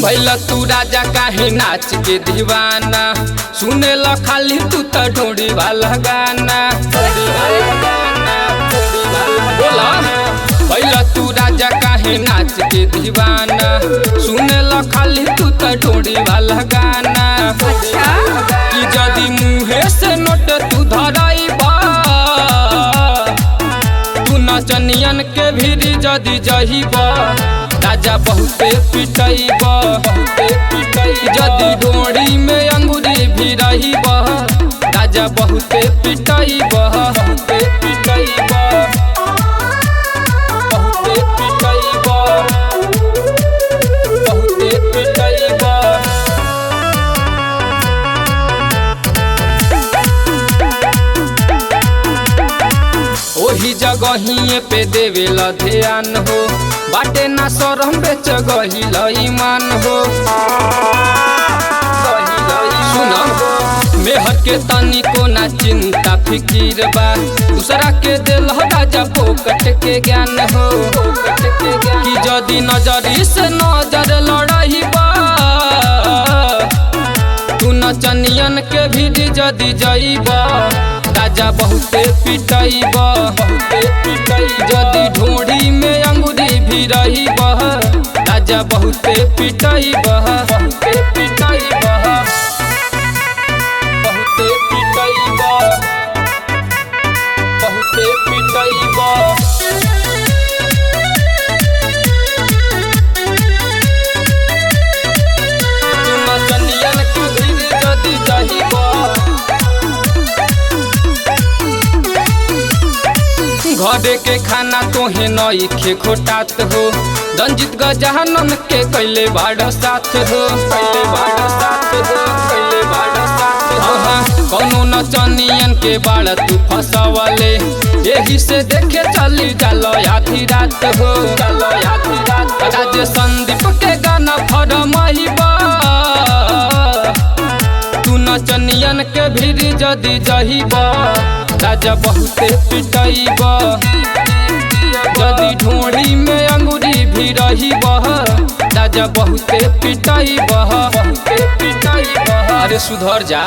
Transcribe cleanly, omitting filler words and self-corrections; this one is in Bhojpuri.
भैल तू राजा काहे नाच के दीवाना, सुने ल खाली तू तो ढोड़ी वाला गाना। बोला भैल तू राजा काहे नाच के दीवाना, सुने ल खाली तू तो ढोड़ी वाला गाना। कि जदी मुहे से नोट तू धराइबा, तू नचनियन के भीरी जदी जहिबा, राजा बहुते पिटैबा। जदी डोरी में अंगूरी भी रहीबा, राजा बहुते पिटैबा। बहुते पिटैबा, बहुते पिटैबा, बहुते पिटैबा। ओही जगहिए पे देवेला ध्यान हो, बाटे ना शरम बेच गहिल ईमान हो। सुना मेहर के तनी को ना चिंता फिकीर बा, दूसरा के दिल राजा पोकट के ज्ञान हो। कि जदी नजरी से नजर लड़ाई बा, तू नचनियन के भीड़ जदी जइबा, राजा बहुते पिटैबा। जदी ढोड़ी में अंगूरी भी रहीबा, राजा बहुते पिटैबा। बहुते पिटैबा, बहुते पिटैबा, बहुते पिटैबा। तू नचनियन के भीड़ जदी जइबा, घरे के खाना तोहे नइखे खोटात हो। रंजित गजानन के कैले बाड़ साथ हो, कैले बाड़ साथ हो, कैले बाड़ साथ हो। कौनो नचनियन के बाड़ तू फसवले, यही से देखे चली जालो आधी रात हो। चलो आधी रात राजे संदीप के गाना फरमाइबा, तू नचनियन के भीड़ जदी जहिबा, राजा बहुते पिटैबा। जदी ढोड़ी में अंगूरी भी रहीबा, राजा बहुते पिटैबा। बहुते पिटैबा। अरे सुधर जा।